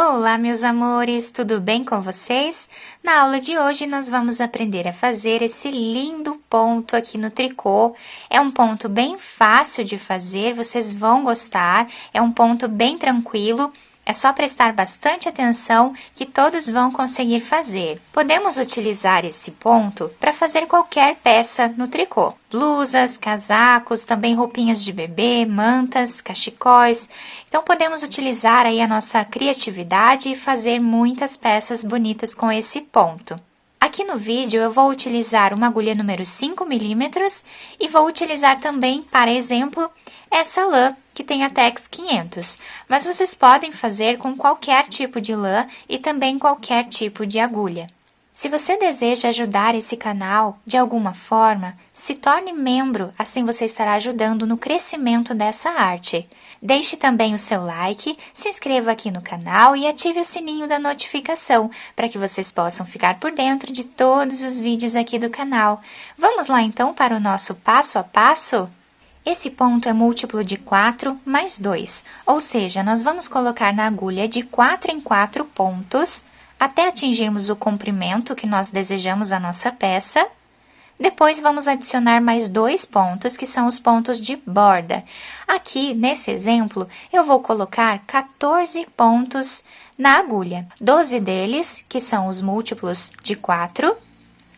Olá, meus amores, tudo bem com vocês? Na aula de hoje, nós vamos aprender a fazer esse lindo ponto aqui no tricô. É um ponto bem fácil de fazer, vocês vão gostar, é um ponto bem tranquilo. É só prestar bastante atenção que todos vão conseguir fazer. Podemos utilizar esse ponto para fazer qualquer peça no tricô. Blusas, casacos, também roupinhas de bebê, mantas, cachecóis. Então, podemos utilizar aí a nossa criatividade e fazer muitas peças bonitas com esse ponto. Aqui no vídeo eu vou utilizar uma agulha número 5 milímetros e vou utilizar também, para exemplo, essa lã que tem a Tex 500, mas vocês podem fazer com qualquer tipo de lã e também qualquer tipo de agulha. Se você deseja ajudar esse canal de alguma forma, se torne membro, assim você estará ajudando no crescimento dessa arte. Deixe também o seu like, se inscreva aqui no canal e ative o sininho da notificação, para que vocês possam ficar por dentro de todos os vídeos aqui do canal. Vamos lá então para o nosso passo a passo? Esse ponto é múltiplo de 4 mais 2, ou seja, nós vamos colocar na agulha de 4 em 4 pontos, até atingirmos o comprimento que nós desejamos a nossa peça. Depois, vamos adicionar mais 2 pontos, que são os pontos de borda. Aqui, nesse exemplo, eu vou colocar 14 pontos na agulha. 12 deles, que são os múltiplos de 4,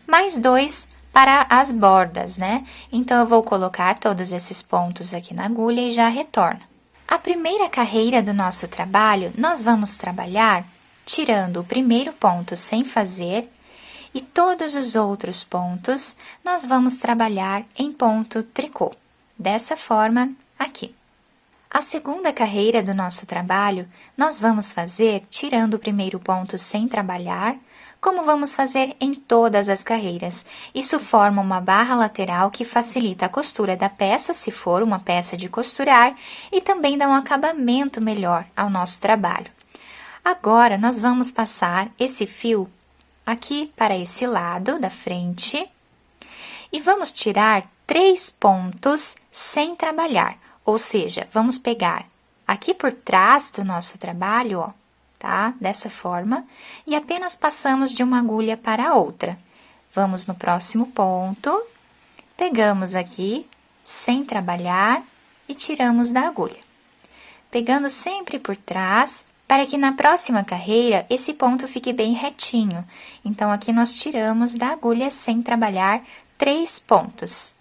mais 2 para as bordas, né? Então, eu vou colocar todos esses pontos aqui na agulha e já retorno. A primeira carreira do nosso trabalho, nós vamos trabalhar tirando o primeiro ponto sem fazer e todos os outros pontos nós vamos trabalhar em ponto tricô, dessa forma aqui. A segunda carreira do nosso trabalho, nós vamos fazer tirando o primeiro ponto sem trabalhar, como vamos fazer em todas as carreiras. Isso forma uma barra lateral que facilita a costura da peça, se for uma peça de costurar, e também dá um acabamento melhor ao nosso trabalho. Agora, nós vamos passar esse fio aqui para esse lado da frente e vamos tirar 3 pontos sem trabalhar, ou seja, vamos pegar aqui por trás do nosso trabalho, ó, tá? Dessa forma, e apenas passamos de uma agulha para a outra. Vamos no próximo ponto, pegamos aqui, sem trabalhar, e tiramos da agulha. Pegando sempre por trás, para que na próxima carreira, esse ponto fique bem retinho. Então, aqui nós tiramos da agulha sem trabalhar 3 pontos.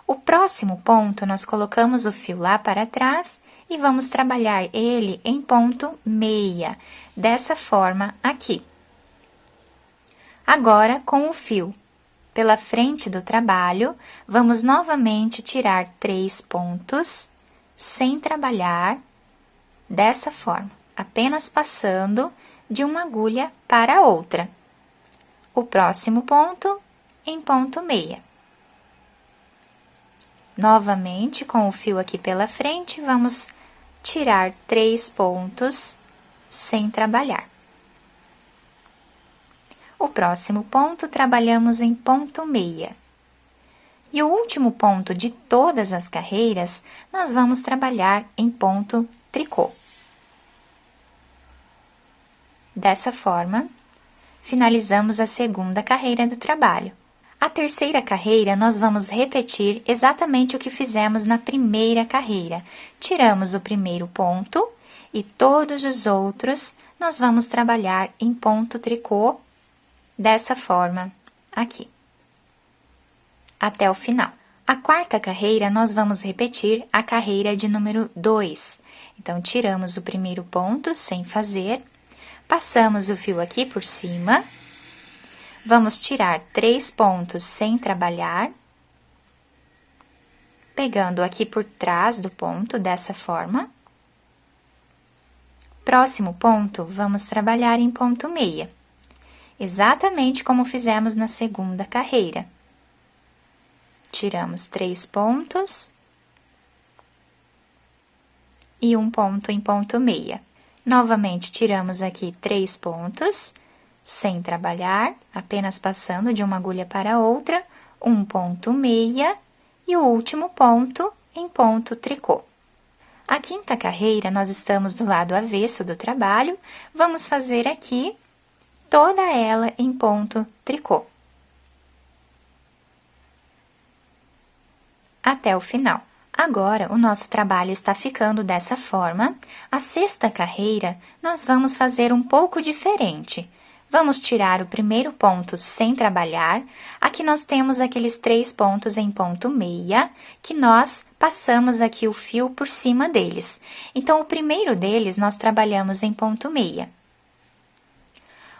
O próximo ponto, nós colocamos o fio lá para trás, e vamos trabalhar ele em ponto meia, dessa forma aqui. Agora, com o fio pela frente do trabalho, vamos novamente tirar 3 pontos, sem trabalhar, dessa forma, apenas passando de uma agulha para a outra. O próximo ponto, em ponto meia. Novamente, com o fio aqui pela frente, vamos tirar 3 pontos sem trabalhar. O próximo ponto, trabalhamos em ponto meia. E o último ponto de todas as carreiras, nós vamos trabalhar em ponto tricô. Dessa forma, finalizamos a segunda carreira do trabalho. A terceira carreira, nós vamos repetir exatamente o que fizemos na primeira carreira. Tiramos o primeiro ponto e todos os outros nós vamos trabalhar em ponto tricô, dessa forma aqui, até o final. A quarta carreira, nós vamos repetir a carreira de número 2. Então, tiramos o primeiro ponto sem fazer, passamos o fio aqui por cima. Vamos tirar 3 pontos sem trabalhar, pegando aqui por trás do ponto, dessa forma. Próximo ponto, vamos trabalhar em ponto meia, exatamente como fizemos na segunda carreira. Tiramos 3 pontos e um ponto em ponto meia. Novamente, tiramos aqui 3 pontos, sem trabalhar, apenas passando de uma agulha para outra, um ponto meia e o último ponto em ponto tricô. A quinta carreira, nós estamos do lado avesso do trabalho, vamos fazer aqui toda ela em ponto tricô. Até o final. Agora, o nosso trabalho está ficando dessa forma. A sexta carreira, nós vamos fazer um pouco diferente. Vamos tirar o primeiro ponto sem trabalhar. Aqui nós temos aqueles 3 pontos em ponto meia, que nós passamos aqui o fio por cima deles. Então, o primeiro deles nós trabalhamos em ponto meia.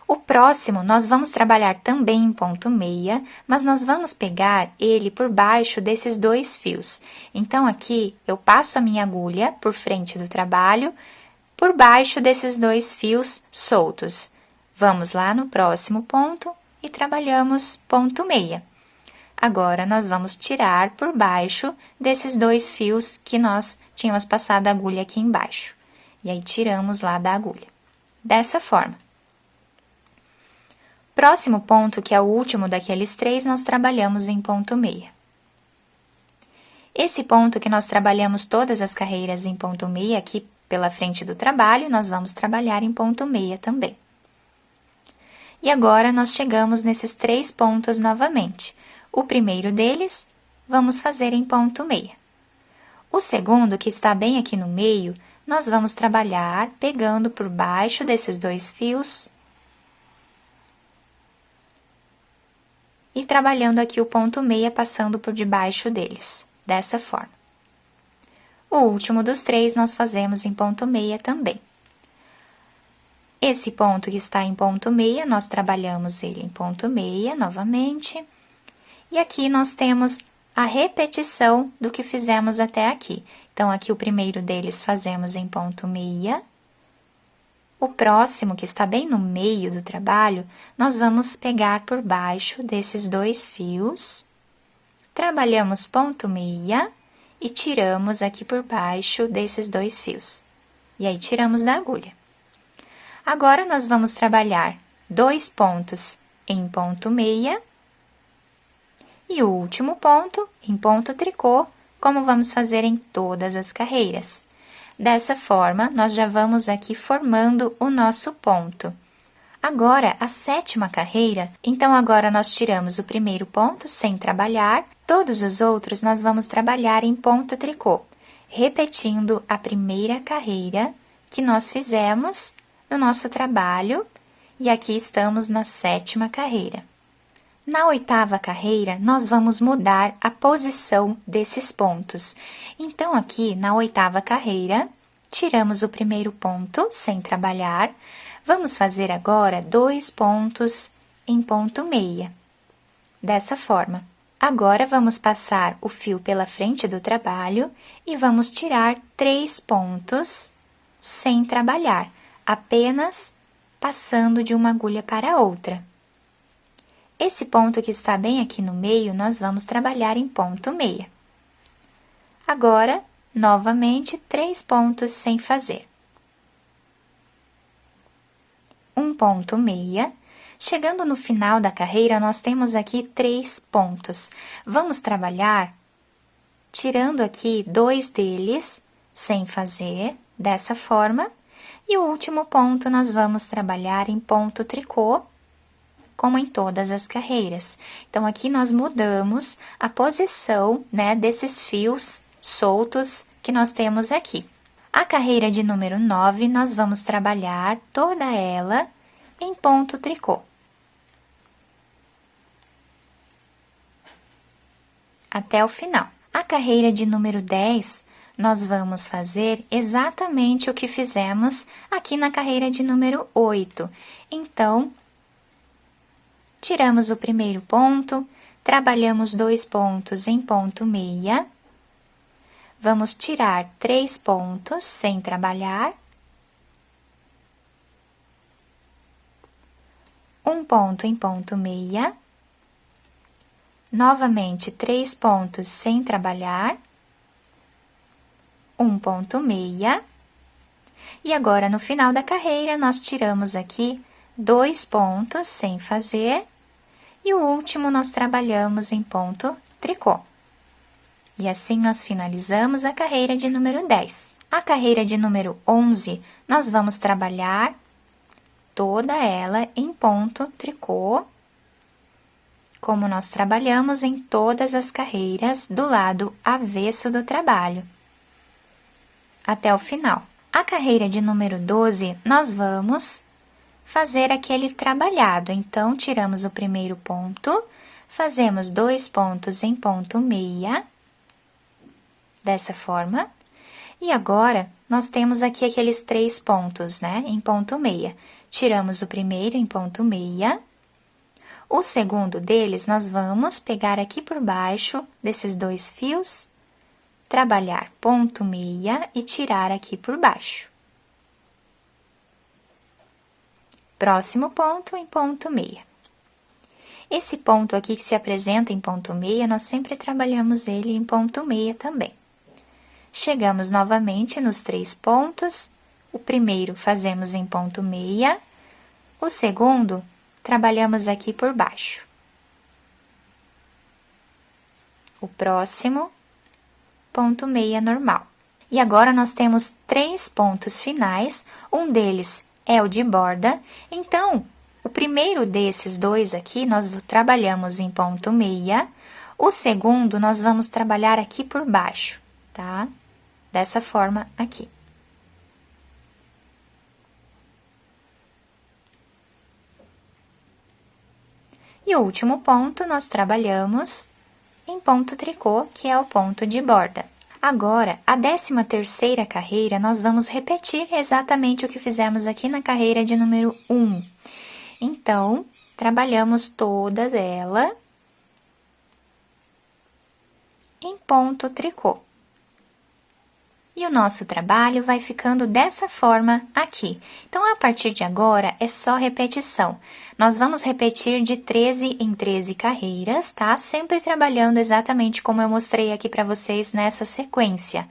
O próximo, nós vamos trabalhar também em ponto meia, mas nós vamos pegar ele por baixo desses 2 fios. Então, aqui, eu passo a minha agulha por frente do trabalho, por baixo desses 2 fios soltos. Vamos lá no próximo ponto e trabalhamos ponto meia. Agora, nós vamos tirar por baixo desses 2 fios que nós tínhamos passado a agulha aqui embaixo. E aí, tiramos lá da agulha. Dessa forma. Próximo ponto, que é o último daqueles 3, nós trabalhamos em ponto meia. Esse ponto que nós trabalhamos todas as carreiras em ponto meia, aqui pela frente do trabalho, nós vamos trabalhar em ponto meia também. E agora, nós chegamos nesses 3 pontos novamente. O primeiro deles, vamos fazer em ponto meia. O segundo, que está bem aqui no meio, nós vamos trabalhar pegando por baixo desses 2 fios e trabalhando aqui o ponto meia, passando por debaixo deles, dessa forma. O último dos 3 nós fazemos em ponto meia também. Esse ponto que está em ponto meia, nós trabalhamos ele em ponto meia novamente. E aqui nós temos a repetição do que fizemos até aqui. Então, aqui o primeiro deles fazemos em ponto meia. O próximo, que está bem no meio do trabalho, nós vamos pegar por baixo desses 2 fios, trabalhamos ponto meia e tiramos aqui por baixo desses 2 fios. E aí, tiramos da agulha. Agora, nós vamos trabalhar 2 pontos em ponto meia e o último ponto em ponto tricô, como vamos fazer em todas as carreiras. Dessa forma, nós já vamos aqui formando o nosso ponto. Agora, a 7ª carreira, então agora nós tiramos o primeiro ponto sem trabalhar, todos os outros nós vamos trabalhar em ponto tricô, repetindo a primeira carreira que nós fizemos no nosso trabalho, e aqui estamos na 7ª carreira. Na 8ª carreira, nós vamos mudar a posição desses pontos. Então, aqui na 8ª carreira, tiramos o primeiro ponto sem trabalhar. Vamos fazer agora 2 pontos em ponto meia. Dessa forma. Agora, vamos passar o fio pela frente do trabalho e vamos tirar 3 pontos sem trabalhar, apenas passando de uma agulha para outra. Esse ponto que está bem aqui no meio, nós vamos trabalhar em ponto meia. Agora, novamente, 3 pontos sem fazer. Um ponto meia. Chegando no final da carreira, nós temos aqui 3 pontos. Vamos trabalhar tirando aqui 2 deles, sem fazer, dessa forma. E o último ponto, nós vamos trabalhar em ponto tricô, como em todas as carreiras. Então, aqui nós mudamos a posição, né, desses fios soltos que nós temos aqui. A carreira de número 9, nós vamos trabalhar toda ela em ponto tricô. Até o final. A carreira de número 10, nós vamos fazer exatamente o que fizemos aqui na carreira de número 8. Então, tiramos o primeiro ponto, trabalhamos 2 pontos em ponto meia, vamos tirar 3 pontos sem trabalhar, um ponto em ponto meia, novamente 3 pontos sem trabalhar, um ponto meia, e agora no final da carreira nós tiramos aqui 2 pontos sem fazer, e o último nós trabalhamos em ponto tricô. E assim nós finalizamos a carreira de número 10. A carreira de número 11, nós vamos trabalhar toda ela em ponto tricô, como nós trabalhamos em todas as carreiras do lado avesso do trabalho, até o final. A carreira de número 12, nós vamos fazer aquele trabalhado. Então, tiramos o primeiro ponto, fazemos 2 pontos em ponto meia, dessa forma. E agora, nós temos aqui aqueles 3 pontos, né, em ponto meia. Tiramos o primeiro em ponto meia. O segundo deles, nós vamos pegar aqui por baixo desses 2 fios, trabalhar ponto meia e tirar aqui por baixo. Próximo ponto em ponto meia. Esse ponto aqui que se apresenta em ponto meia, nós sempre trabalhamos ele em ponto meia também. Chegamos novamente nos 3 pontos, o primeiro fazemos em ponto meia, o segundo trabalhamos aqui por baixo. O próximo, ponto meia normal. E agora nós temos 3 pontos finais, um deles é o de borda, então, o primeiro desses 2 aqui, nós trabalhamos em ponto meia, o segundo nós vamos trabalhar aqui por baixo, tá? Dessa forma aqui. E o último ponto, nós trabalhamos em ponto tricô, que é o ponto de borda. Agora, a 13ª carreira, nós vamos repetir exatamente o que fizemos aqui na carreira de número 1. Então, trabalhamos todas elas em ponto tricô. E o nosso trabalho vai ficando dessa forma aqui. Então, a partir de agora, é só repetição. Nós vamos repetir de 13 em 13 carreiras, tá? Sempre trabalhando exatamente como eu mostrei aqui para vocês nessa sequência.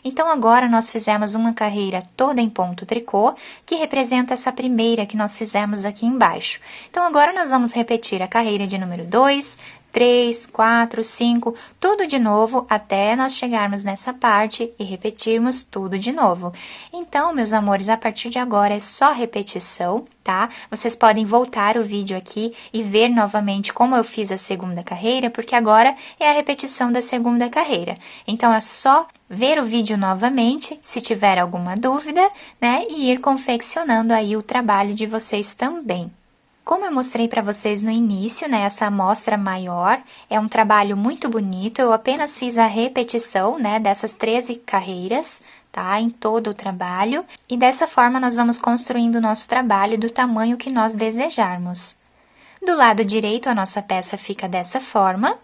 Então, agora nós fizemos uma carreira toda em ponto tricô, que representa essa primeira que nós fizemos aqui embaixo. Então, agora nós vamos repetir a carreira de número 2, 3, 4, 5, tudo de novo até nós chegarmos nessa parte e repetirmos tudo de novo. Então, meus amores, a partir de agora é só repetição, tá? Vocês podem voltar o vídeo aqui e ver novamente como eu fiz a segunda carreira, porque agora é a repetição da segunda carreira. Então, é só ver o vídeo novamente, se tiver alguma dúvida, né? E ir confeccionando aí o trabalho de vocês também. Como eu mostrei para vocês no início, né, essa amostra maior é um trabalho muito bonito, eu apenas fiz a repetição, né, dessas 13 carreiras, tá, em todo o trabalho, e dessa forma nós vamos construindo o nosso trabalho do tamanho que nós desejarmos. Do lado direito, a nossa peça fica dessa forma,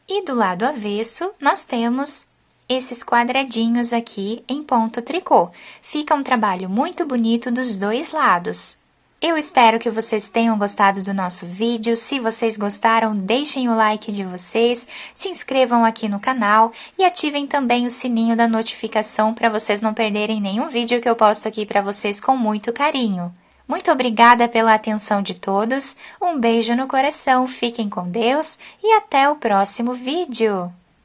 e do lado avesso, nós temos esses quadradinhos aqui em ponto tricô. Fica um trabalho muito bonito dos 2 lados. Eu espero que vocês tenham gostado do nosso vídeo. Se vocês gostaram, deixem o like de vocês, se inscrevam aqui no canal e ativem também o sininho da notificação para vocês não perderem nenhum vídeo que eu posto aqui para vocês com muito carinho. Muito obrigada pela atenção de todos, um beijo no coração, fiquem com Deus e até o próximo vídeo!